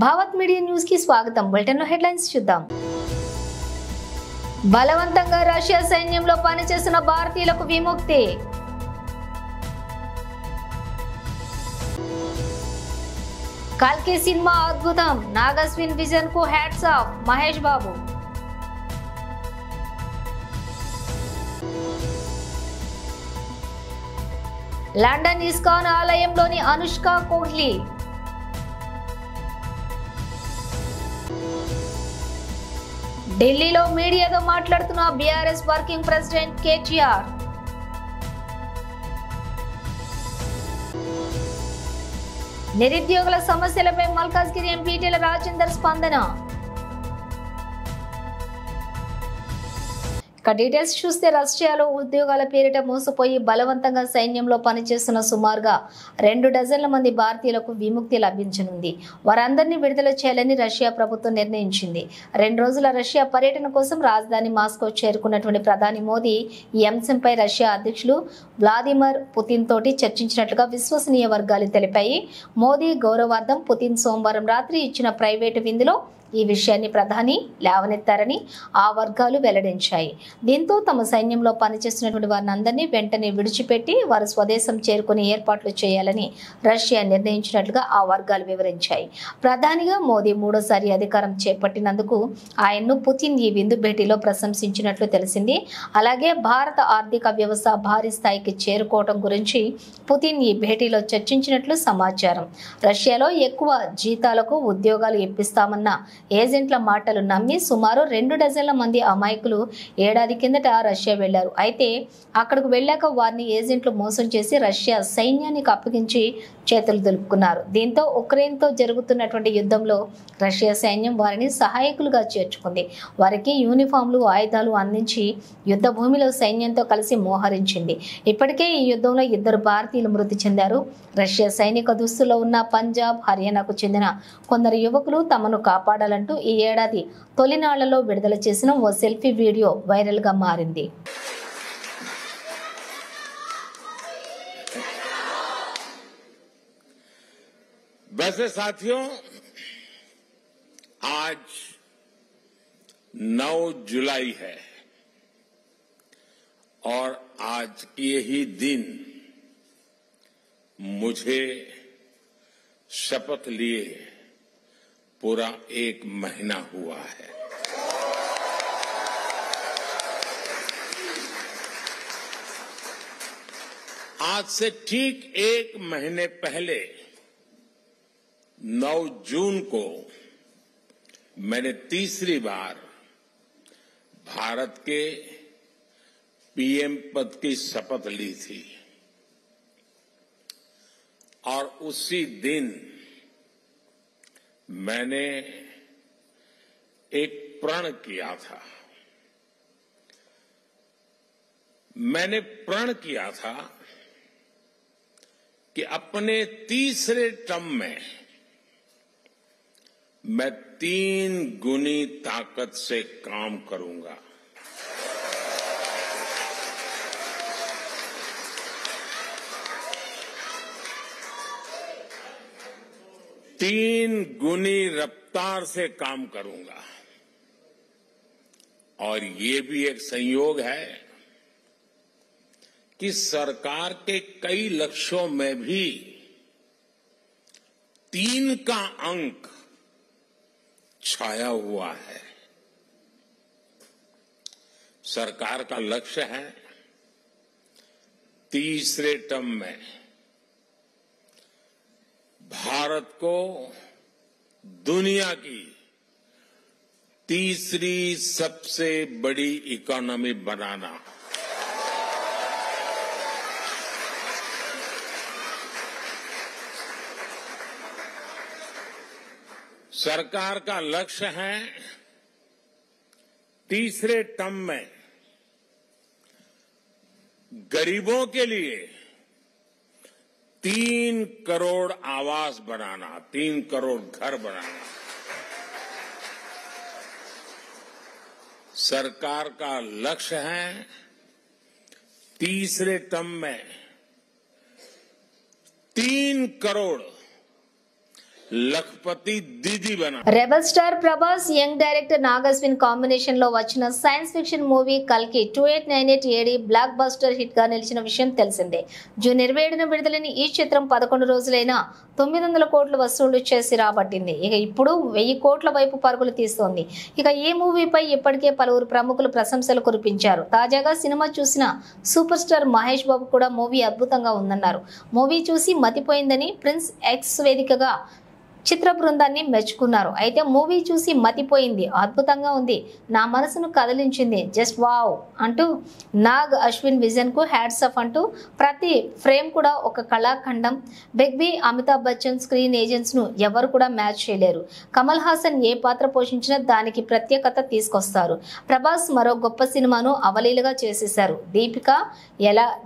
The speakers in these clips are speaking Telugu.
భారత్ మీడియా న్యూస్ కి స్వాగతం। బులెటిన్ లో హెడ్లైన్స్ చూద్దాం। బలవంతంగా రష్యా సైన్యంలో పనిచేసిన భారతీయులకు విముక్తి। కల్కి సినిమా అద్భుతం, నాగస్విన్ విజన్ కు hats of, Mahesh Babu. London ISKCON ఆలయంలోని అనుష్క కోహ్లీ। ఢిల్లీలో మీడియాతో మాట్లాడుతున్న బీఆర్ఎస్ వర్కింగ్ ప్రెసిడెంట్ కేటీఆర్। నిరుద్యోగుల సమస్యలపై మల్కాజ్గిరి ఎంపీ ఈటెల రాజేందర్ స్పందన। ఇక డీటెయిల్స్ చూస్తే రష్యాలో ఉద్యోగాల పేరిట మోసపోయి బలవంతంగా సైన్యంలో పనిచేస్తున్న సుమారుగా 2 డజన్ల మంది భారతీయులకు విముక్తి లభించనుంది। వారందరినీ విడుదల చేయాలని రష్యా ప్రభుత్వం నిర్ణయించింది। 2 రోజుల రష్యా పర్యటన కోసం రాజధాని మాస్కో చేరుకున్నటువంటి ప్రధాని మోదీ ఈ అంశంపై రష్యా అధ్యక్షులు వ్లాదిమిర్ పుతిన్ తోటి చర్చించినట్లుగా విశ్వసనీయ వర్గాలు తెలిపాయి। మోదీ గౌరవార్థం పుతిన్ సోమవారం రాత్రి ఇచ్చిన ప్రైవేటు విందులో ఈ విషయాన్ని ప్రధాని లేవనెత్తారని ఆ వర్గాలు వెల్లడించాయి। దీంతో తమ సైన్యంలో పనిచేస్తున్నటువంటి వారిని వెంటనే విడిచిపెట్టి వారు స్వదేశం చేరుకునే ఏర్పాట్లు చేయాలని రష్యా నిర్ణయించినట్లుగా ఆ వర్గాలు వివరించాయి। ప్రధానిగా మోదీ 3వ అధికారం చేపట్టినందుకు ఆయన్ను పుతిన్ ఈ విందు భేటీలో ప్రశంసించినట్లు తెలిసింది। అలాగే భారత ఆర్థిక వ్యవస్థ భారీ స్థాయికి చేరుకోవడం గురించి పుతిన్ ఈ భేటీలో చర్చించినట్లు సమాచారం। రష్యాలో ఎక్కువ జీతాలకు ఉద్యోగాలు ఇప్పిస్తామన్న ఏజెంట్ల మాటలు నమ్మి సుమారు 2 డజన్ల మంది అమాయకులు ఏడాది కిందట రష్యా వెళ్లారు। అయితే అక్కడికి వెళ్ళాక వారిని ఏజెంట్లు మోసం చేసి రష్యా సైన్యానికి అప్పగించి చేతులు దులుపుకున్నారు। దీంతో ఉక్రెయిన్తో జరుగుతున్నటువంటి యుద్ధంలో రష్యా సైన్యం వారిని సహాయకులుగా చేర్చుకుంది। వారికి యూనిఫామ్లు ఆయుధాలు అందించి యుద్ధ భూమిలో సైన్యంతో కలిసి మోహరించింది। ఇప్పటికే ఈ యుద్ధంలో 2 భారతీయులు మృతి చెందారు। రష్యా సైనిక దుస్తుల్లో ఉన్న పంజాబ్, హర్యానాకు చెందిన కొందరు యువకులు తమను కాపాడాలంటూ ఈ ఏడాది తొలినాళ్లలో విడుదల చేసిన ఓ సెల్ఫీ వీడియో వైరల్ గా మారింది। वैसे साथियों, आज 9 जुलाई है और आज के ही दिन मुझे शपथ लिए पूरा 1 महीना हुआ है। आज से ठीक 1 महीने पहले 9 जून को मैंने तीसरी बार भारत के पीएम पद की शपथ ली थी और उसी दिन मैंने एक प्रण किया था। मैंने प्रण किया था कि अपने तीसरे टर्म में मैं 3 गुनी ताकत से काम करूंगा। तीन गुनी रफ्तार से काम करूंगा। और ये भी एक संयोग है कि सरकार के कई लक्ष्यों में भी 3 का अंक छाया हुआ है। सरकार का लक्ष्य है तीसरे टर्म में भारत को दुनिया की तीसरी सबसे बड़ी इकोनॉमी बनाना। सरकार का लक्ष्य है तीसरे टर्म में गरीबों के लिए 3 करोड़ आवास बनाना, 3 करोड़ घर बनाना। सरकार का लक्ष्य है तीसरे टर्म में 3 करोड़ లఖపతి దీది బనా. Rebel star Prabhas young director Nagashwin combination లో వచ్చిన సైన్స్ ఫిక్షన్ మూవీ కల్కి 2898 ఏడి బ్లాక్ బస్టర్ హిట్ గా నిలిచిన విషయం తెలిసిందే. జూన్ 27న విడుదలైన ఈ చిత్రం 11 రోజులైనా 900 కోట్లు వసూళ్లు చేసి రాబట్టింది. ఇక ఇప్పుడు 1000 కోట్ల వైపు పరుగులు తీస్తోంది. ఇక ఈ మూవీపై ఇప్పటికే పలువురు ప్రముఖులు ప్రశంసలు కురిపించారు. తాజాగా సినిమా చూసిన సూపర్ స్టార్ మహేష్ బాబు కూడా మూవీ అద్భుతంగా ఉందన్నారు. మూవీ చూసి మతిపోయిందని ప్రిన్స్ ఎక్స్ వేదికగా చిత్ర బృందాన్ని మెచ్చుకున్నారు. అయితే మూవీ చూసి మతిపోయింది, అద్భుతంగా ఉంది, నా మనసును కదిలించింది, జస్ట్ వావ్ అంటూ నాగ్ అశ్విన్ విజన్ కు హ్యాట్స్ ఆఫ్ అంటూ ప్రతి ఫ్రేమ్ కూడా ఒక కళాఖండం. Big B, Amitabh Bachchan screen agents ను ఎవరు కూడా మ్యాచ్ చేయలేరు. కమల్ హాసన్ ఏ పాత్ర పోషించినా దానికి ప్రత్యేకత తీసుకొస్తారు. ప్రభాస్ మరో గొప్ప సినిమాను అవలీలుగా చేసేశారు.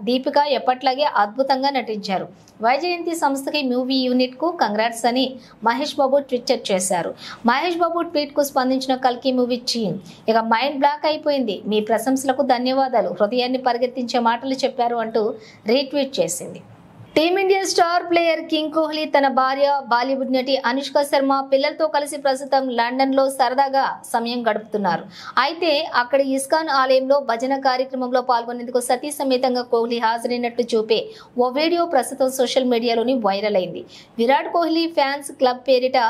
దీపిక ఎప్పట్లాగే అద్భుతంగా నటించారు. వైజయంతి సంస్థకి మూవీ యూనిట్ కు కంగ్రాట్స్ అని మహేష్ బాబు ట్వీట్ చేశారు. మహేష్ బాబు ట్వీట్ కు స్పందించిన కల్కి మూవీ టీమ్ ఇక మైండ్ బ్లాక్ అయిపోయింది, మీ ప్రశంసలకు ధన్యవాదాలు, హృదయాన్ని పరిగెత్తించే మాటలు చెప్పారు అంటూ రీట్వీట్ చేసింది. Team India star player king Kohli తన భార్య బాలీవుడ్ నటి అనుష్క శర్మ పిల్లలతో కలిసి ప్రస్తుతం లండన్ లో సరదాగా సమయం గడుపుతున్నారు. అయితే అక్కడ ఇస్కాన్ ఆలయంలో భజన కార్యక్రమంలో పాల్గొనేందుకు సతీ సమేతంగా కోహ్లీ హాజరైనట్టు చూపే ఓ వీడియో ప్రస్తుతం సోషల్ మీడియాలోని వైరల్ అయింది. విరాట్ కోహ్లీ ఫ్యాన్స్ క్లబ్ పేరిట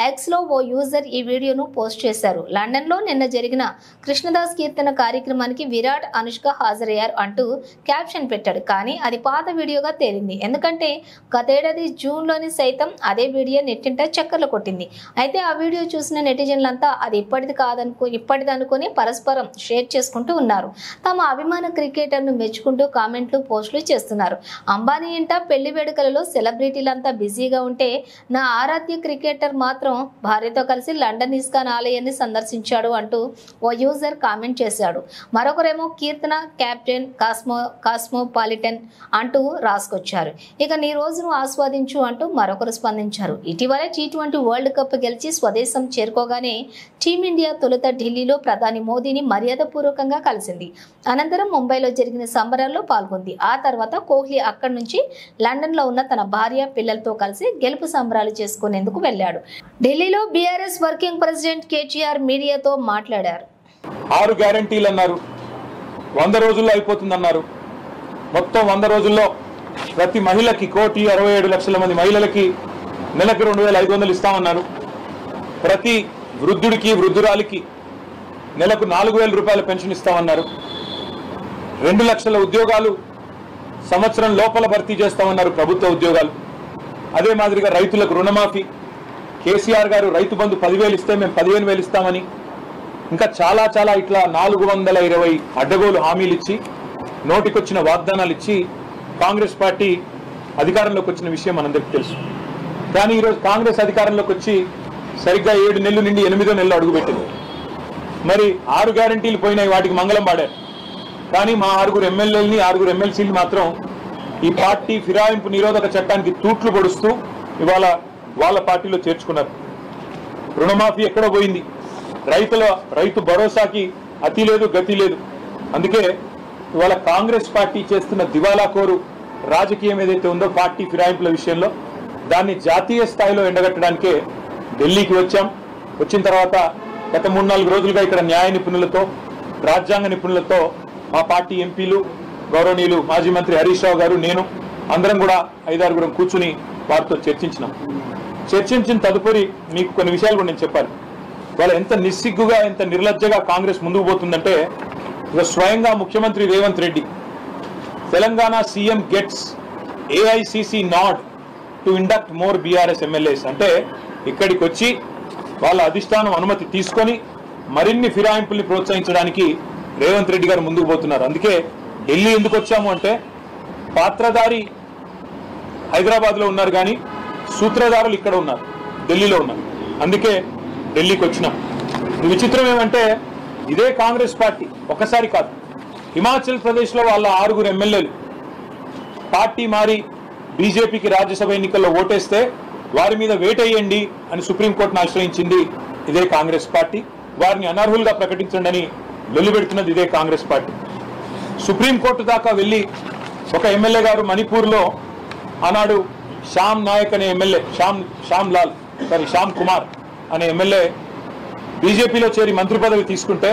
ఎక్స్ లో ఓ యూజర్ ఈ వీడియోను పోస్ట్ చేశారు. లండన్ లో నిన్న జరిగిన కృష్ణదాస్ కీర్తన కార్యక్రమానికి విరాట్, అనుష్క హాజరయ్యారు అంటూ క్యాప్షన్ పెట్టాడు. కానీ అది పాత వీడియోగా తేలింది. ఎందుకంటే గతేడాది జూన్ లోని సైతం అదే వీడియో నెట్టింట చక్కర్లు కొట్టింది. అయితే ఆ వీడియో చూసిన నెటిజన్లంతా అది ఇప్పటిదనుకుని పరస్పరం షేర్ చేసుకుంటూ ఉన్నారు. తమ అభిమాన క్రికెటర్ ను మెచ్చుకుంటూ కామెంట్లు, పోస్టులు చేస్తున్నారు. అంబానీ ఇంట పెళ్లి వేడుకలలో సెలబ్రిటీలంతా బిజీగా ఉంటే నా ఆరాధ్య క్రికెటర్ మాత్రం భార్యతో కలిసి లండన్ ఇస్కాన్ ఆలయాన్ని సందర్శించాడు అంటూ ఓ యూజర్ కామెంట్ చేశాడు. మరొకరేమో కీర్తన కెప్టెన్ కాస్మోపాలిటన్ అంటూ రాసుకొచ్చారు. ఇక నీ రోజును ఆస్వాదించు అంటూ మరొకరు స్పందించారు. ఇటీవలే T20 వరల్డ్ కప్ గెలిచి స్వదేశం చేరుకోగానే టీమిండియా తొలుత ఢిల్లీలో ప్రధాని మోదీని మర్యాదపూర్వకంగా కలిసింది. అనంతరం ముంబైలో జరిగిన సంబరాల్లో పాల్గొంది. ఆ తర్వాత కోహ్లీ అక్కడి నుంచి లండన్ లో ఉన్న తన భార్య, పిల్లలతో కలిసి గెలుపు సంబరాలు చేసుకునేందుకు వెళ్లాడు. ఢిల్లీలో బీఆర్ఎస్ వర్కింగ్ ప్రెసిడెంట్ కేటీఆర్ మీడియాతో మాట్లాడారు. 6 గ్యారంటీలు అన్నారు, 100 రోజుల్లో అయిపోతుందన్నారు. మొత్తం 100 రోజుల్లో ప్రతి మహిళకి 1,67,00,000 మంది మహిళలకి నెలకు 2,500 ఇస్తామన్నారు. ప్రతి వృద్ధుడికి, వృద్ధురాలికి నెలకు 4,000 రూపాయల పెన్షన్ ఇస్తామన్నారు. 2 లక్షల ఉద్యోగాలు సంవత్సరం లోపల భర్తీ చేస్తామన్నారు, ప్రభుత్వ ఉద్యోగాలు. అదే మాదిరిగా రైతులకు రుణమాఫీ, కేసీఆర్ గారు రైతు బంధు 10,000 ఇస్తే మేము 15,000 ఇస్తామని, ఇంకా చాలా చాలా ఇట్లా 420 అడ్డగోలు హామీలు ఇచ్చి, నోటికొచ్చిన వాగ్దానాలు ఇచ్చి కాంగ్రెస్ పార్టీ అధికారంలోకి వచ్చిన విషయం మనందరికీ తెలుసు. కానీ ఈరోజు కాంగ్రెస్ అధికారంలోకి వచ్చి సరిగ్గా 7 నెలలు నుండి 8వ నెలలో అడుగుపెట్టింది. మరి 6 గ్యారంటీలు పోయినాయి, వాటికి మంగళం పాడారు. కానీ మా 6 ఎమ్మెల్యేలని, 6 ఎమ్మెల్సీలు మాత్రం ఈ పార్టీ ఫిరాయింపు నిరోధక చట్టానికి తూట్లు పొడుస్తూ ఇవాళ వాళ్ళ పార్టీలో చేర్చుకున్నారు. రుణమాఫీ ఎక్కడో పోయింది. రైతు భరోసాకి అతి లేదు, గతి లేదు. అందుకే ఇవాళ కాంగ్రెస్ పార్టీ చేస్తున్న దివాలా కోరు రాజకీయం ఏదైతే ఉందో పార్టీ ఫిరాయింపుల విషయంలో, దాన్ని జాతీయ స్థాయిలో ఎండగట్టడానికే ఢిల్లీకి వచ్చాం. వచ్చిన తర్వాత గత 3-4 రోజులుగా ఇక్కడ న్యాయ నిపుణులతో, రాజ్యాంగ నిపుణులతో మా పార్టీ ఎంపీలు, గౌరవనీయులు మాజీ మంత్రి హరీష్ రావు గారు, నేను అందరం కూడా 5-6 కూర్చుని వారితో చర్చించినాం. చర్చించిన తదుపరి మీకు కొన్ని విషయాలు కూడా నేను చెప్పాలి. వాళ్ళు ఎంత నిస్సిగ్గుగా, ఎంత నిర్లజ్జగా కాంగ్రెస్ ముందుకు పోతుందంటే, స్వయంగా ముఖ్యమంత్రి Revanth Reddy Telangana CM gets AICC nod to induct more BRS MLAs అంటే ఇక్కడికి వచ్చి వాళ్ళ అధిష్టానం అనుమతి తీసుకొని మరిన్ని ఫిరాయింపుల్ని ప్రోత్సహించడానికి రేవంత్ రెడ్డి గారు ముందుకు పోతున్నారు. అందుకే ఢిల్లీ ఎందుకు వచ్చాము అంటే, పాత్రధారి హైదరాబాద్లో ఉన్నారు కానీ సూత్రధారులు ఇక్కడ ఉన్నారు, ఢిల్లీలో ఉన్నారు. అందుకే ఢిల్లీకి వచ్చినాం. విచిత్రం ఏమంటే, ఇదే కాంగ్రెస్ పార్టీ ఒకసారి కాదు, హిమాచల్ ప్రదేశ్లో వాళ్ళ 6 ఎమ్మెల్యేలు పార్టీ మారి బీజేపీకి రాజ్యసభ ఎన్నికల్లో ఓటేస్తే వారి మీద వేటేయండి అని సుప్రీంకోర్టును ఆశ్రయించింది ఇదే కాంగ్రెస్ పార్టీ. వారిని అనర్హులుగా ప్రకటించండి అని వెలువెడుతున్నది ఇదే కాంగ్రెస్ పార్టీ. సుప్రీంకోర్టు దాకా వెళ్ళి ఒక ఎమ్మెల్యే గారు మణిపూర్లో ఆనాడు శ్యామ్ నాయక్ అనే ఎమ్మెల్యే శ్యామ్ కుమార్ అనే ఎమ్మెల్యే బీజేపీలో చేరి మంత్రి పదవి తీసుకుంటే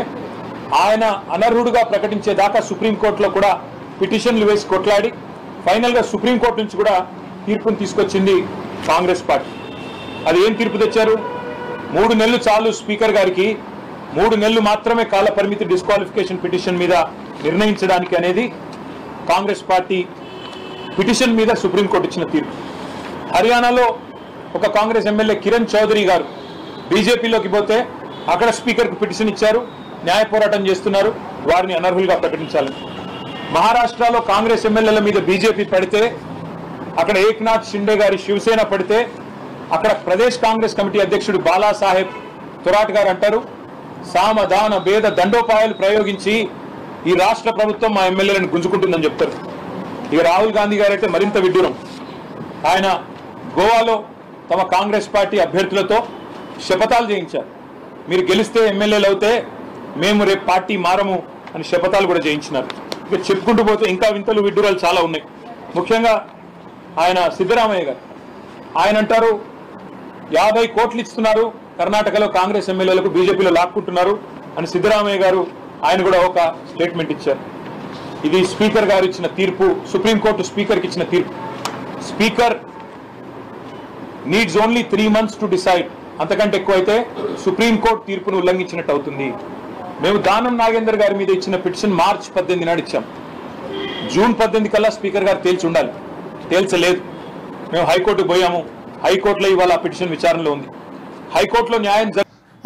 ఆయన అనర్హుడుగా ప్రకటించేదాకా సుప్రీంకోర్టులో కూడా పిటిషన్లు వేసి కొట్లాడి ఫైనల్గా సుప్రీంకోర్టు నుంచి కూడా తీర్పును తీసుకొచ్చింది కాంగ్రెస్ పార్టీ. అది ఏం తీర్పు తెచ్చారు? 3 నెలలు చాలు స్పీకర్ గారికి, 3 నెలలు మాత్రమే కాల పరిమితి డిస్క్వాలిఫికేషన్ పిటిషన్ మీద నిర్ణయించడానికి అనేది కాంగ్రెస్ పార్టీ పిటిషన్ మీద సుప్రీంకోర్టు ఇచ్చిన తీర్పు. హర్యానాలో ఒక కాంగ్రెస్ ఎమ్మెల్యే కిరణ్ చౌదరి గారు బీజేపీలోకి పోతే అక్కడ స్పీకర్కి పిటిషన్ ఇచ్చారు, న్యాయ పోరాటం చేస్తున్నారు, వారిని అనర్హులుగా ప్రకటించాలని. మహారాష్ట్రలో కాంగ్రెస్ ఎమ్మెల్యేల మీద బీజేపీ పడితే, అక్కడ ఏక్నాథ్ షిండే గారి శివసేన పడితే అక్కడ ప్రదేశ్ కాంగ్రెస్ కమిటీ అధ్యక్షుడు బాలాసాహెబ్ తొరాట్ గారు అంటారు, సామధాన భేద దండోపాయాలు ప్రయోగించి ఈ రాష్ట్ర ప్రభుత్వం మా ఎమ్మెల్యేలను గుంజుకుంటుందని చెప్తారు. ఇక రాహుల్ గాంధీ గారు అయితే మరింత విడ్డూరం. ఆయన గోవాలో తమ కాంగ్రెస్ పార్టీ అభ్యర్థులతో శపథాలు చేయించారు. మీరు గెలిస్తే ఎమ్మెల్యేలు అవుతే మేము రేపు పార్టీ మారము అని శపథాలు కూడా చేయించినారు. ఇక చెప్పుకుంటూ పోతే ఇంకా వింతలు విడ్డూరాలు చాలా ఉన్నాయి. ముఖ్యంగా ఆయన సిద్ధరామయ్య గారు ఆయన అంటారు 50 కోట్లు ఇస్తున్నారు కర్ణాటకలో కాంగ్రెస్ ఎమ్మెల్యేలకు, బీజేపీలో లాక్కుంటున్నారు అని సిద్ధరామయ్య గారు ఆయన కూడా ఒక స్టేట్మెంట్ ఇచ్చారు. ఇది స్పీకర్ గారు ఇచ్చిన తీర్పు, సుప్రీంకోర్టు స్పీకర్కి ఇచ్చిన తీర్పు. Speaker needs only 3 months to decide. అంతకంటే ఎక్కువైతే సుప్రీంకోర్టు తీర్పును ఉల్లంఘించినట్టు అవుతుంది. మేము దానం నాగేందర్ గారి మీద ఇచ్చిన పిటిషన్ మార్చి 18 నాడు ఇచ్చాం. జూన్ 18 కల్లా స్పీకర్ గారు తేల్చి ఉండాలి, తేల్చలేదు. మేము హైకోర్టుకు పోయాము, హైకోర్టులో ఇవాళ ఆ పిటిషన్ విచారణలో ఉంది. హైకోర్టులో న్యాయం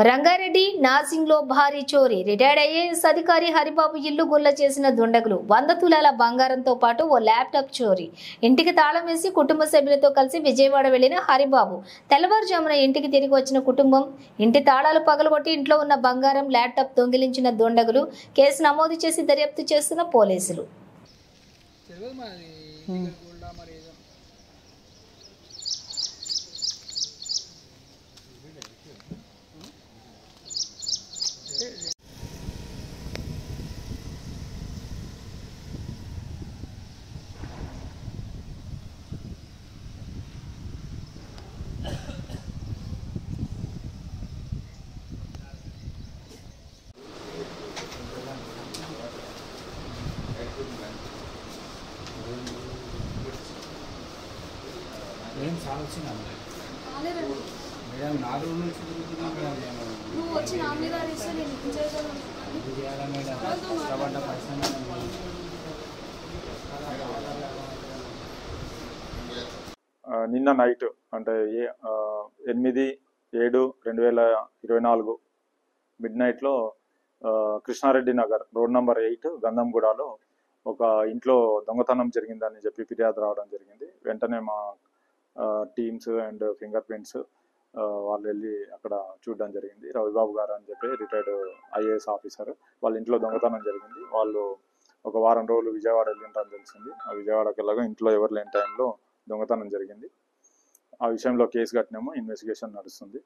రంగారెడ్డి నాసింగ్ లో భారీ చోరీ. రిటైర్డ్ ఐఏఎస్ అధికారి హరిబాబు ఇల్లు గుల్ల చేసిన దుండగులు 100 తులాల బంగారంతో పాటు ఓ ల్యాప్టాప్ చోరీ. ఇంటికి తాళం వేసి కుటుంబ సభ్యులతో కలిసి విజయవాడ వెళ్లిన హరిబాబు తెల్లవారుజామున ఇంటికి తిరిగి వచ్చిన కుటుంబం ఇంటి తాళాలు పగలగొట్టి ఇంట్లో ఉన్న బంగారం, ల్యాప్టాప్ దొంగిలించిన దుండగులు. కేసు నమోదు చేసి దర్యాప్తు చేస్తున్న పోలీసులు. ఏం సార్ వచ్చినా మేడం 4 రోజుల నుంచి తిరుగుతున్నాం మేడం. నువ్వు వచ్చి నా మీద ఇస్తే నేను చేస్తాను మేడం. కష్టపడ్డ పైసా నిన్న నైట్ అంటే 8/7/2024 మిడ్నైట్లో కృష్ణారెడ్డి నగర్ రోడ్ నెంబర్ 8 గంధంగూడలో ఒక ఇంట్లో దొంగతనం జరిగిందని చెప్పి ఫిర్యాదు రావడం జరిగింది. వెంటనే మా టీమ్స్ అండ్ ఫింగర్ ప్రింట్స్ వాళ్ళు వెళ్ళి అక్కడ చూడడం జరిగింది. రవిబాబు గారు అని చెప్పి రిటైర్డ్ ఐఏఎస్ ఆఫీసర్, వాళ్ళ ఇంట్లో దొంగతనం జరిగింది. వాళ్ళు ఒక వారం రోజులు విజయవాడ వెళ్ళింటారని తెలిసింది. ఆ విజయవాడకి వెళ్ళగా ఇంట్లో ఎవరు లేని టైంలో దొంగతనం జరిగింది. ఆ విషయంలో కేసు కట్టినాము, ఇన్వెస్టిగేషన్ నడుస్తుంది.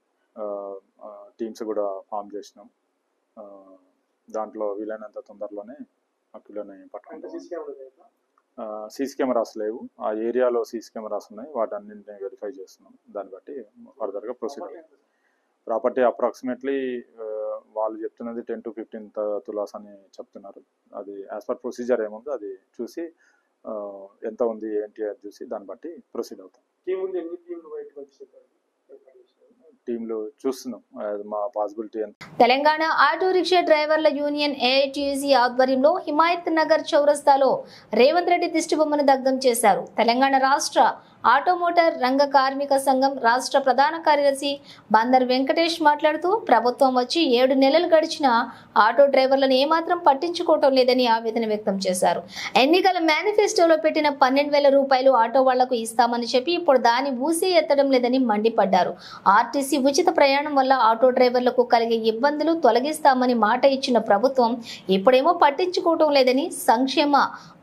టీమ్స్ కూడా ఫామ్ చేసినాం. దాంట్లో వీలైనంత తొందరలోనే అక్కులని పట్టుకుంటాం. సీసీ కెమెరాస్ లేవు, ఆ ఏరియాలో సీసీ కెమెరాస్ ఉన్నాయి, వాటన్నింటినీ వెరిఫై చేస్తున్నాం. దాన్ని బట్టి ఫర్దర్గా ప్రొసీడ్ అవుతుంది. ప్రాపర్టీ అప్రాక్సిమేట్లీ వాళ్ళు చెప్తున్నది 10 to 15 తులాస్ అని చెప్తున్నారు. అది యాజ్ పర్ ప్రొసీజర్ ఏముందో అది చూసి ఎంత ఉంది ఏంటి అది చూసి దాన్ని బట్టి ప్రొసీడ్ అవుతాం. టీంలు చూస్తున్నాం మా పాసిబిలిటీ ఎంత. తెలంగాణ ఆటో రిక్షా డ్రైవర్ల యూనియన్ ఏఐటీయూసీ ఆధ్వర్యంలో హిమాయత్ నగర్ చౌరస్తాలో రేవంత్ రెడ్డి దిష్టిబొమ్మను దగ్ధం చేశారు. తెలంగాణ రాష్ట్ర ఆటోమోటార్ రంగ కార్మిక సంఘం రాష్ట్ర ప్రధాన కార్యదర్శి బందర్ వెంకటేష్ మాట్లాడుతూ ప్రభుత్వం వచ్చి 7 నెలలు గడిచిన ఆటో డ్రైవర్లను ఏమాత్రం పట్టించుకోవటం లేదని ఆవేదన వ్యక్తం చేశారు. ఎన్నికల మేనిఫెస్టోలో పెట్టిన 12,000 రూపాయలు ఆటో వాళ్లకు ఇస్తామని చెప్పి ఇప్పుడు దాని ఊసే ఎత్తడం లేదని మండిపడ్డారు. ఆర్టీసీ ఉచిత ప్రయాణం వల్ల ఆటో డ్రైవర్లకు కలిగే ఇబ్బందులు తొలగిస్తామని మాట ఇచ్చిన ప్రభుత్వం ఇప్పుడేమో పట్టించుకోవటం లేదని, సంక్షేమ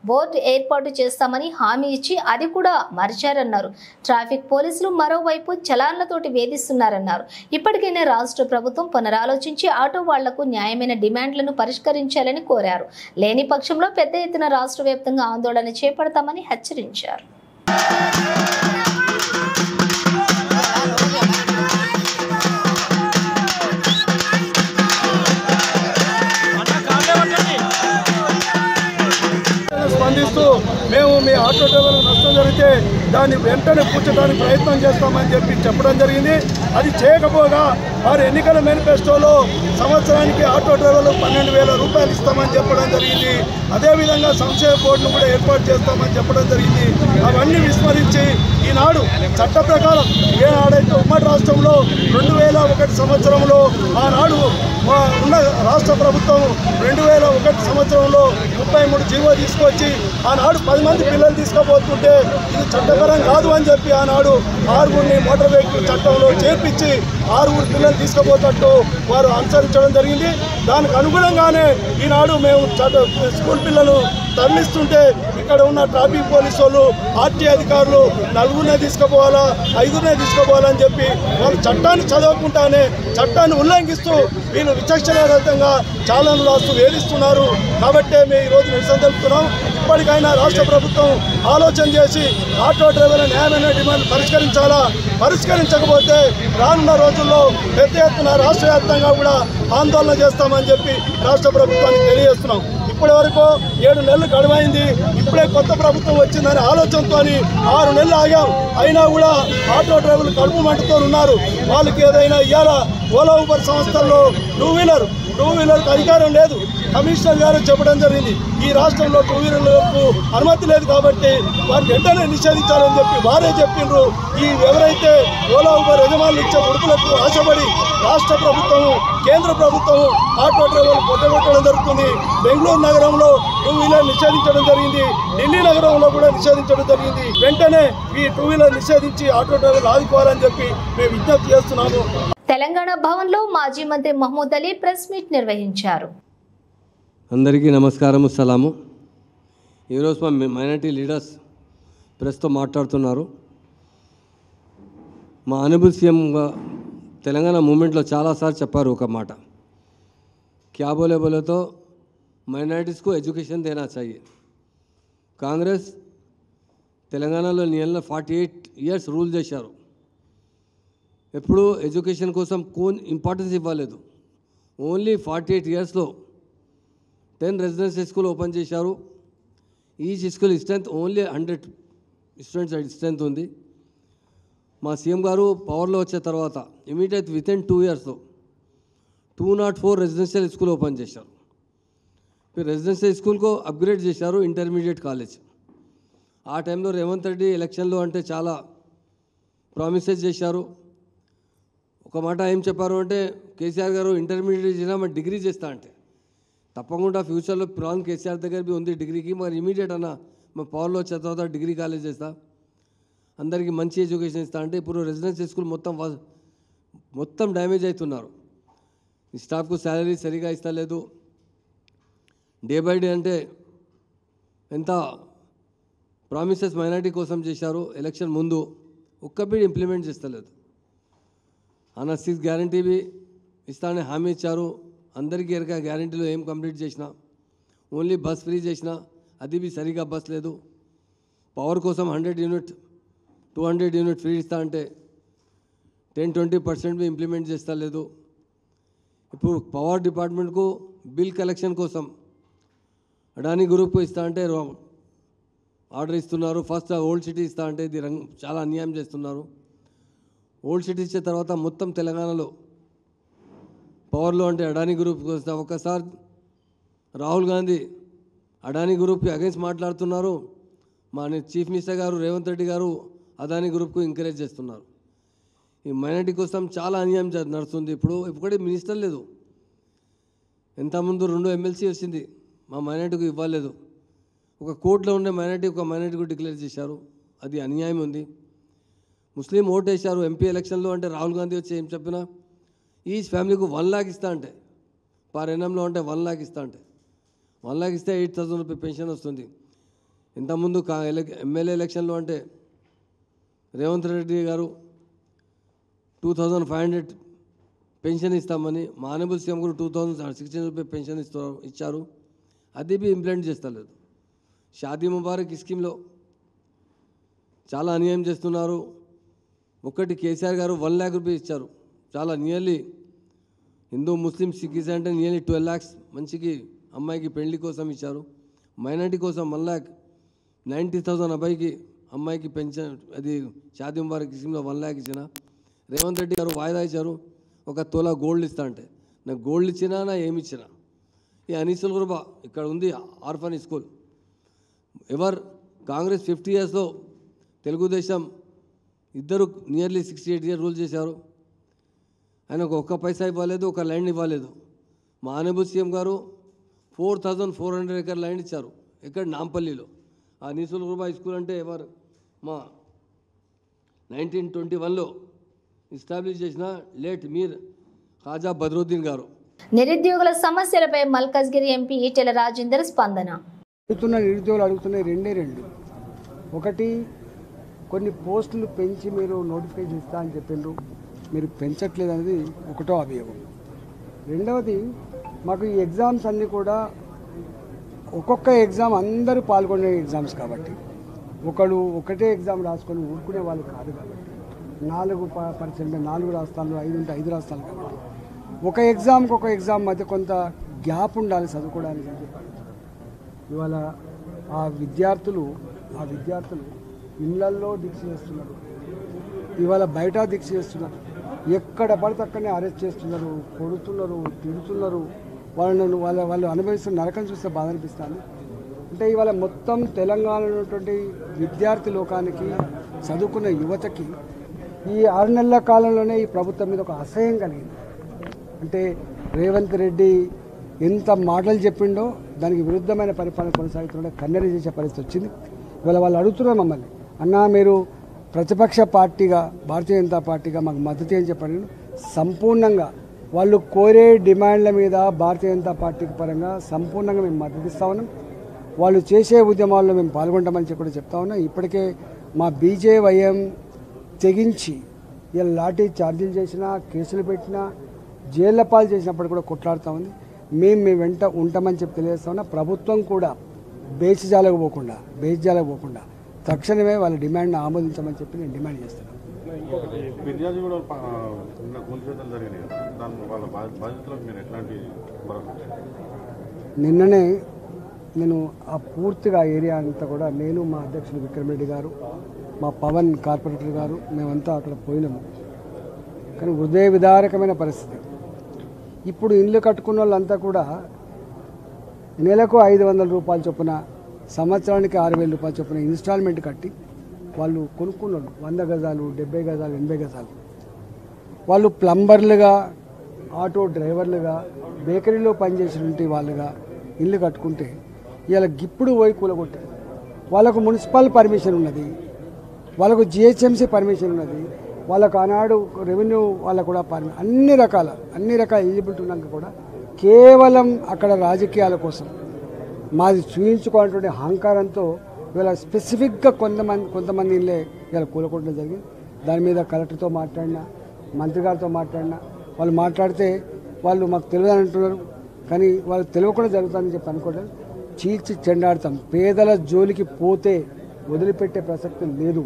బోర్డు ఏర్పాటు చేస్తామని హామీ ఇచ్చి అది కూడా మర్చారన్నారు. అన్నారు. ట్రాఫిక్ పోలీసులు మరోవైపు చలాన్లతోటి వేధిస్తున్నారన్నారు. ఇప్పటికైనా రాష్ట్ర ప్రభుత్వం పునరాలోచించి ఆటో వాళ్లకు న్యాయమైన డిమాండ్లను పరిష్కరించాలని కోరారు. లేని పక్షంలో పెద్ద ఎత్తున రాష్ట్ర వ్యాప్తంగా ఆందోళన చేపడతామని హెచ్చరించారు. స్పందిస్తూ మేము మీ ఆటో డ్రైవర్లకు నష్టం జరిగితే దాన్ని వెంటనే కూర్చోడానికి ప్రయత్నం చేస్తామని చెప్పడం జరిగింది. అది చేయకపోగా వారి ఎన్నికల మేనిఫెస్టోలో సంవత్సరానికి ఆటో డ్రైవర్లు 12,000 రూపాయలు ఇస్తామని చెప్పడం జరిగింది. అదేవిధంగా సంక్షేమ బోర్డును కూడా ఏర్పాటు చేస్తామని చెప్పడం జరిగింది. అవన్నీ విస్మరించి ఈనాడు చట్ట ప్రకారం ఏనాడైతే ఉమ్మడి రాష్ట్రంలో 2001 సంవత్సరంలో ఆనాడు ఉన్న రాష్ట్ర ప్రభుత్వం 2001 సంవత్సరంలో 33 జీవో తీసుకొచ్చి ఆనాడు 10 మంది పిల్లలు తీసుకుపోతుంటే ఇది చట్టపరం కాదు అని చెప్పి ఆనాడు 6 మోటార్ వెహికల్ చట్టంలో చేర్పించి 6 పిల్లలు తీసుకుపోతట్టు వారు అనుసరించడం జరిగింది. దానికి అనుగుణంగానే ఈనాడు మేము స్కూల్ పిల్లలు తరలిస్తుంటే ఇక్కడ ఉన్న ట్రాఫిక్ పోలీసు వాళ్ళు ఆర్టీ అధికారులు 4 తీసుకుపోవాలా 5 తీసుకుపోవాలని చెప్పి వాళ్ళు చట్టాన్ని చదవకుండానే చట్టాన్ని ఉల్లంఘిస్తూ వీళ్ళు విచక్షణారహితంగా చాలాను రాస్తూ వేధిస్తున్నారు. కాబట్టే మేము ఈరోజు నిరసన తెలుపుతున్నాం. ఇప్పటికైనా రాష్ట్ర ప్రభుత్వం ఆలోచన చేసి ఆటో డ్రైవర్ల న్యాయమైన డిమాండ్ పరిష్కరించాలా. పరిష్కరించకపోతే రానున్న రోజుల్లో పెద్ద ఎత్తున రాష్ట్ర వ్యాప్తంగా కూడా ఆందోళన చేస్తామని చెప్పి రాష్ట్ర ప్రభుత్వానికి తెలియజేస్తున్నాం. ఇప్పటి వరకు 7 నెలలు గడువైంది. ఇప్పుడే కొత్త ప్రభుత్వం వచ్చిందనే ఆలోచనతో 6 నెలలు ఆగాం. అయినా కూడా ఆటో డ్రైవర్లు కడుపు మంటతో ఉన్నారు. వాళ్ళకి ఏదైనా ఇవాళ ఓలా ఊబర్ సంస్థల్లో టూ వీలర్కి అధికారం లేదు. కమిషనర్ గారు చెప్పడం జరిగింది ఈ రాష్ట్రంలో 2 వీలర్లకు అనుమతి లేదు కాబట్టి వారిని వెంటనే నిషేధించాలని చెప్పి వారే చెప్పిండ్రు. ఈ ఎవరైతే ఓలా ఊబర్ యజమానులు ఇచ్చే ఉడుపులకు ఆశపడి రాష్ట్ర ప్రభుత్వము కేంద్ర ప్రభుత్వము ఆటో డ్రైవర్లు కొట్టగొట్టడం జరుగుతుంది. బెంగళూరు నగరంలో 2 వీలర్ నిషేధించడం జరిగింది. ఢిల్లీ నగరంలో కూడా నిషేధించడం జరిగింది. వెంటనే ఈ 2 వీలర్ నిషేధించి ఆటో డ్రైవర్లు ఆదుకోవాలని చెప్పి మేము విజ్ఞప్తి చేస్తున్నాము. తెలంగాణ భవన్లో మాజీ మంత్రి మహమూద్ అలీ ప్రెస్ మీట్ నిర్వహించారు. అందరికీ నమస్కారము, సలాము. ఈరోజు మా మైనారిటీ లీడర్స్ ప్రెస్తో మాట్లాడుతున్నారు. మా ఆనరబుల్ సీఎంగా తెలంగాణ మూమెంట్లో చాలాసార్లు చెప్పారు ఒక మాట, క్యా బోలేతో మైనారిటీస్కు ఎడ్యుకేషన్ దేనా చాహియే. కాంగ్రెస్ తెలంగాణలో నెల 48 ఇయర్స్ రూల్ చేశారు. ఎప్పుడు ఎడ్యుకేషన్ కోసం ఇంపార్టెన్స్ ఇవ్వలేదు. ఓన్లీ 48 ఇయర్స్లో 10 రెసిడెన్షియల్ స్కూల్ ఓపెన్ చేశారు. Each school strength only 100 students strength ఉంది. మా సీఎం గారు పవర్లో వచ్చే తర్వాత ఇమీడియట్ వితిన్ 2 ఇయర్స్లో 204 రెసిడెన్షియల్ స్కూల్ ఓపెన్ చేశారు. రెసిడెన్షియల్ స్కూల్కు అప్గ్రేడ్ చేశారు ఇంటర్మీడియట్ కాలేజ్. ఆ టైంలో రేవంత్ రెడ్డి ఎలక్షన్లో అంటే చాలా ప్రామిసెస్ చేశారు. ఒక మాట ఏం చెప్పారు అంటే, కేసీఆర్ గారు ఇంటర్మీడియట్ చేసినా మరి డిగ్రీ చేస్తా అంటే తప్పకుండా ఫ్యూచర్లో ప్లాన్ కేసీఆర్ దగ్గర ఉంది డిగ్రీకి, మరి ఇమీడియట్ అన్న మా పవర్లో వచ్చే తర్వాత డిగ్రీ కాలేజ్ చేస్తా, అందరికీ మంచి ఎడ్యుకేషన్ ఇస్తా అంటే ఇప్పుడు రెసిడెన్షియల్ స్కూల్ మొత్తం డ్యామేజ్ అవుతున్నారు. ఈ స్టాఫ్కు శాలరీ సరిగా ఇస్తలేదు. డే బై డే అంటే ఎంత ప్రామిసెస్ మైనారిటీ కోసం చేశారు ఎలక్షన్ ముందు ఒక్క బిడ్ ఇంప్లిమెంట్ చేస్తలేదు. అన్న 6 గ్యారంటీ ఇస్తానని హామీ ఇచ్చారు. అందరికీ ఎరక గ్యారంటీలో ఏం కంప్లీట్ చేసినా, ఓన్లీ బస్ ఫ్రీ చేసినా అది సరిగా బస్ లేదు. పవర్ కోసం 100 యూనిట్ 200 యూనిట్ ఫ్రీ ఇస్తా అంటే 10-20% ఇంప్లిమెంట్ చేస్తా లేదు. ఇప్పుడు పవర్ డిపార్ట్మెంట్కు బిల్ కలెక్షన్ కోసం అడానీ గ్రూప్కు ఇస్తా అంటే ఆర్డర్ ఇస్తున్నారు. ఫస్ట్ ఓల్డ్ సిటీ ఇస్తా అంటే ఇది చాలా అన్యాయం చేస్తున్నారు. ఓల్డ్ సిటీ ఇచ్చే తర్వాత మొత్తం తెలంగాణలో పవర్లో అంటే అడానీ గ్రూప్కి వస్తే ఒక్కసారి రాహుల్ గాంధీ అడానీ గ్రూప్కి అగైన్స్ మాట్లాడుతున్నారు. మా చీఫ్ మినిస్టర్ గారు రేవంత్ రెడ్డి గారు అదానీ గ్రూప్కు ఎంకరేజ్ చేస్తున్నారు. ఈ మైనారిటీ కోసం చాలా అన్యాయం నడుస్తుంది. ఇప్పుడు ఇప్పటికీ మినిస్టర్ లేదు. ఎంతమంది 2 ఎమ్మెల్సీ వచ్చింది, మా మైనారిటీకి ఇవ్వలేదు. ఒక కోర్టులో ఉండే మైనారిటీ ఒక మైనారిటీకు డిక్లేర్ చేశారు. అది అన్యాయం ఉంది. ముస్లిం ఓటు వేశారు ఎంపీ ఎలక్షన్లో అంటే రాహుల్ గాంధీ వచ్చి ఏం చెప్పినా ఈచ్ ఫ్యామిలీకు 1 లాక్ ఇస్తా అంటే పర్ ఎన్ఎంలో అంటే 1 లాక్ ఇస్తా అంటే 1 లాక్ ఇస్తే 8,000 రూపాయలు పెన్షన్ వస్తుంది. ఇంతకుముందు ఎమ్మెల్యే ఎలక్షన్లో అంటే రేవంత్ రెడ్డి గారు 2500 పెన్షన్ ఇస్తామని, మా ఆనరబుల్ సీఎం కూడా 2016 రూపాయలు పెన్షన్ ఇచ్చారు. అది బి ఇంప్లిమెంట్ చేస్తలేదు. షాదీ ముబారక్ స్కీమ్లో చాలా అన్యాయం చేస్తున్నారు. ఒకటి కేసీఆర్ గారు 1 lakh రూపీస్ ఇచ్చారు. చాలా నియర్లీ హిందూ ముస్లిం సిక్స్ అంటే నియర్లీ 12 lakhs మంచికి అమ్మాయికి పెళ్లి కోసం ఇచ్చారు. మైనార్టీ కోసం 1,90,000 అబ్బాయికి అమ్మాయికి పెన్షన్, అది షాదీ ముబారక్ స్కీమ్లో 1 lakh ఇచ్చిన. రేవంత్ రెడ్డి గారు వాయిదా ఇచ్చారు, 1 తోలా గోల్డ్ ఇస్తా అంటే. నాకు గోల్డ్ ఇచ్చినా నా ఏమి ఇచ్చినా. ఈ అనీసుల్ గురుబా ఇక్కడ ఉంది ఆర్ఫన్ స్కూల్. ఎవరు కాంగ్రెస్ 50 yearsలో తెలుగుదేశం ఇద్దరు నియర్లీ 68 years రూల్ చేశారు. ఆయనకు 1 పైసా ఇవ్వలేదు, 1 ల్యాండ్ ఇవ్వలేదు. మా ఆనరబుల్ సీఎం గారు 4,400 acre ల్యాండ్ ఇచ్చారు. ఇక్కడ నాంపల్లిలో. ఆ అనీసుల్ గురుబా స్కూల్ అంటే ఎవరు మా 1921లో ఎస్టాబ్లిష్ చేసిన లేట్ మీర్ ఖాజా బద్రుద్దీన్ గారు. నిరుద్యోగుల సమస్యలపై మల్కజ్గిరి ఎంపీ ఈటెల రాజేందర్ స్పందన. నిరుద్యోగులు అడుగుతున్నాయి రెండు. ఒకటి, కొన్ని పోస్టులు పెంచి మీరు నోటిఫికేషన్ ఇస్తా అని చెప్పిండ్రు, మీరు పెంచట్లేదు అనేది ఒకటో అభియోగం. రెండవది, మాకు ఈ ఎగ్జామ్స్ అన్నీ కూడా ఒక్కొక్క ఎగ్జామ్ అందరూ పాల్గొనే ఎగ్జామ్స్ కాబట్టి ఒకటే ఎగ్జామ్ రాసుకొని ఊరుకునే వాళ్ళు కాదు కాబట్టి 4 రాష్ట్రాలు 5 ఉంటే 5 రాష్ట్రాలు కాబట్టి ఒక ఎగ్జామ్ మధ్య కొంత గ్యాప్ ఉండాలి చదువుకోవడానికి అని చెప్పారు. ఇవాళ ఆ విద్యార్థులు ఇళ్లల్లో దీక్ష చేస్తున్నారు, ఇవాళ బయట దీక్ష చేస్తున్నారు. ఎక్కడ పడితే అక్కడనే అరెస్ట్ చేస్తున్నారు, కొడుతున్నారు, తిడుతున్నారు. వాళ్ళు అనుభవిస్తున్న నరకం చూస్తే బాధ అనిపిస్తుంది. అంటే ఇవాళ మొత్తం తెలంగాణలో ఉన్నటువంటి విద్యార్థి లోకానికి, చదువుకున్న యువతకి ఈ 6 నెలల కాలంలోనే ఈ ప్రభుత్వం మీద ఒక అసహ్యం కలిగింది. అంటే రేవంత్ రెడ్డి ఎంత మాటలు చెప్పిండో దానికి విరుద్ధమైన పరిపాలన కొనసాగుతుండే కన్నెరి చేసే పరిస్థితి వచ్చింది. ఇవాళ వాళ్ళు అడుగుతున్నారు మమ్మల్ని, అన్నా మీరు ప్రతిపక్ష పార్టీగా, భారతీయ జనతా పార్టీగా మాకు మద్దతు అని చెప్పండి. సంపూర్ణంగా వాళ్ళు కోరే డిమాండ్ల మీద భారతీయ జనతా పార్టీ పరంగా సంపూర్ణంగా మేము మద్దతు ఇస్తా ఉన్నాం. వాళ్ళు చేసే ఉద్యమాల్లో మేము పాల్గొంటామని చెప్పి కూడా చెప్తా ఉన్నాం. ఇప్పటికే మా బీజేవైఎం తెగించి ఇలా లాఠీ ఛార్జీలు చేసినా, కేసులు పెట్టినా, జైళ్ల పాలు చేసినప్పుడు కూడా కొట్లాడుతూ ఉంది. మేము వెంట ఉంటామని చెప్పి తెలియజేస్తా ఉన్నా. ప్రభుత్వం కూడా బేచిజాలకు పోకుండా తక్షణమే వాళ్ళ డిమాండ్ని ఆమోదించమని చెప్పి నేను డిమాండ్ చేస్తున్నాను. నిన్ననే నేను ఆ పూర్తిగా ఏరియా అంతా కూడా నేను, మా అధ్యక్షులు విక్రమ్ రెడ్డి గారు, మా పవన్ కార్పొరేటర్ గారు మేమంతా అక్కడ పోయినాము. కానీ హృదయ విదారకమైన పరిస్థితి. ఇప్పుడు ఇల్లు కట్టుకున్న వాళ్ళంతా కూడా నెలకు 500 రూపాయల చొప్పున, సంవత్సరానికి 6,000 రూపాయల చొప్పున ఇన్స్టాల్మెంట్ కట్టి వాళ్ళు కొనుక్కున్నారు. 100 గజాలు, 70 గజాలు, 80 గజాలు. వాళ్ళు ప్లంబర్లుగా, ఆటో డ్రైవర్లుగా, బేకరీలో పనిచేసినటువంటి వాళ్ళుగా ఇల్లు కట్టుకుంటే ఇలా గిప్పుడు పోయి కూలగొట్టారు. వాళ్ళకు మున్సిపల్ పర్మిషన్ ఉన్నది, వాళ్ళకు జిహెచ్ఎంసీ పర్మిషన్ ఉన్నది, వాళ్ళకు ఆనాడు రెవెన్యూ వాళ్ళకు కూడా అన్ని రకాల ఎలిజిబిలిటీ ఉన్నాక కూడా కేవలం అక్కడ రాజకీయాల కోసం మాది చూయించుకోవాలన్నటువంటి అహంకారంతో ఇవాళ స్పెసిఫిక్గా కొంతమంది ఇళ్ళే ఇలా కూలగొట్టడం జరిగింది. దాని మీద కలెక్టర్తో మాట్లాడినా, మంత్రి గారితో మాట్లాడినా, వాళ్ళు మాట్లాడితే వాళ్ళు మాకు తెలియదని అంటున్నారు. కానీ వాళ్ళు తెలియకుండా జరుగుతుందని చెప్పి అనుకోవడం చీల్చి చెండాడతాం. పేదల జోలికి పోతే వదిలిపెట్టే ప్రసక్తి లేదు.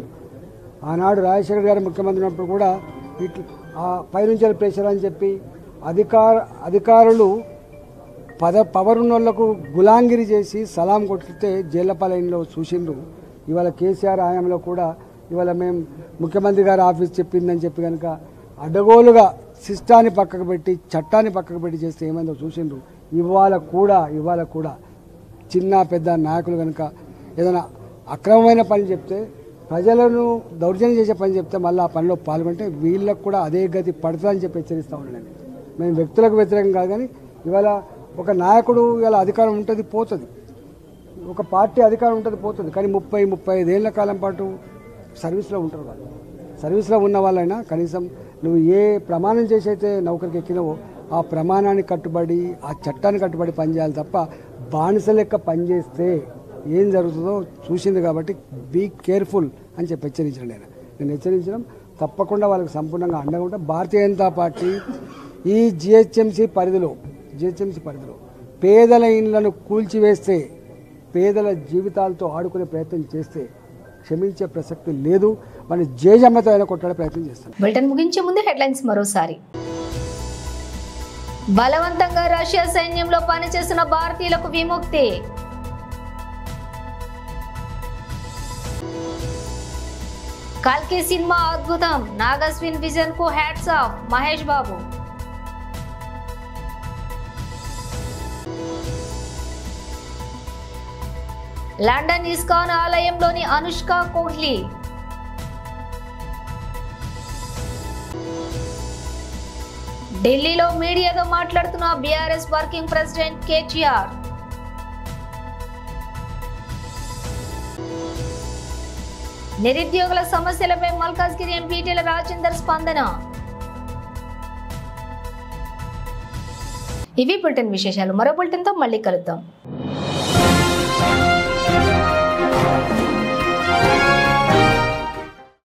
ఆనాడు రాజశేఖర్ గారు ముఖ్యమంత్రి ఉన్నప్పుడు కూడా ఆ పైనుంచి ప్రెషర్ అని చెప్పి అధికారులు పవర్ ఉన్న వాళ్లకు గులాంగిరి చేసి సలాం కొట్టితే జైళ్లపాలెంలో చూసిండ్రు. ఇవాళ కేసీఆర్ హయాంలో కూడా ఇవాళ మేము ముఖ్యమంత్రి గారు ఆఫీస్ చెప్పిందని చెప్పి కనుక అడ్డగోలుగా సిస్టాన్ని పక్కకు పెట్టి, చట్టాన్ని పక్కకు పెట్టి చేస్తే ఏమైందో చూసిండ్రు. ఇవాళ కూడా చిన్న పెద్ద నాయకులు కనుక ఏదైనా అక్రమమైన పని చెప్తే, ప్రజలను దౌర్జన్యం చేసే పని చెప్తే మళ్ళీ ఆ పనిలో పాల్గొంటే వీళ్ళకు కూడా అదే గతి పడుతుందని చెప్పి హెచ్చరిస్తూ ఉండండి. మేము వ్యక్తులకు వ్యతిరేకం కాదు, కానీ ఇవాళ ఒక నాయకుడు ఇవాళ అధికారం ఉంటుంది పోతుంది, ఒక పార్టీ అధికారం ఉంటుంది పోతుంది. కానీ 30-35 ఏళ్ల కాలం పాటు సర్వీస్లో ఉంటారు. వాళ్ళు సర్వీస్లో ఉన్న వాళ్ళైనా కనీసం నువ్వు ఏ ప్రమాణం చేసి అయితే నౌకరికి ఎక్కినావో ఆ ప్రమాణానికి కట్టుబడి, ఆ చట్టానికి కట్టుబడి పనిచేయాలి తప్ప బానిస లెక్క పనిచేస్తే ఏం జరుగుతుందో చూసింది. కాబట్టి బీ కేర్ఫుల్ అని చెప్పి హెచ్చరించాను నేను. నేను హెచ్చరించడం తప్పకుండా వాళ్ళకి సంపూర్ణంగా అండగా ఉంటాం. భారతీయ జనతా పార్టీ ఈ జిహెచ్ఎంసీ పరిధిలో పేదల ఇళ్లను కూల్చివేస్తే, పేదల జీవితాలతో ఆడుకునే ప్రయత్నం చేస్తే క్షమించే ప్రసక్తి లేదు. మన జేజమ్మతో అయినా కొట్టాడే ప్రయత్నం చేస్తాం. బులెటిన్ ముగించే ముందు హెడ్లైన్స్ మరోసారి. బలవంతంగా రష్యా సైన్యంలో పనిచేస్తున్న భారతీయులకు విముక్తి. కల్కి సినిమా అద్భుతం, నాగస్విన్ విజన్ కు hats of, Mahesh Babu. London ISKCON ఆలయంలోని అనుష్క కోహ్లీ. ఢిల్లీలో మీడియాతో మాట్లాడుతున్న బీఆర్ఎస్ వర్కింగ్ ప్రెసిడెంట్ కేటీఆర్. నిరుద్యోగుల సమస్యలపై మల్కాజ్గిరి ఎంపీ ఈటెల రాజేందర్ స్పందన. ఇవి బులెటిన్ విశేషాలు. మరో బులెటిన్తో మళ్ళీ కలుద్దాం.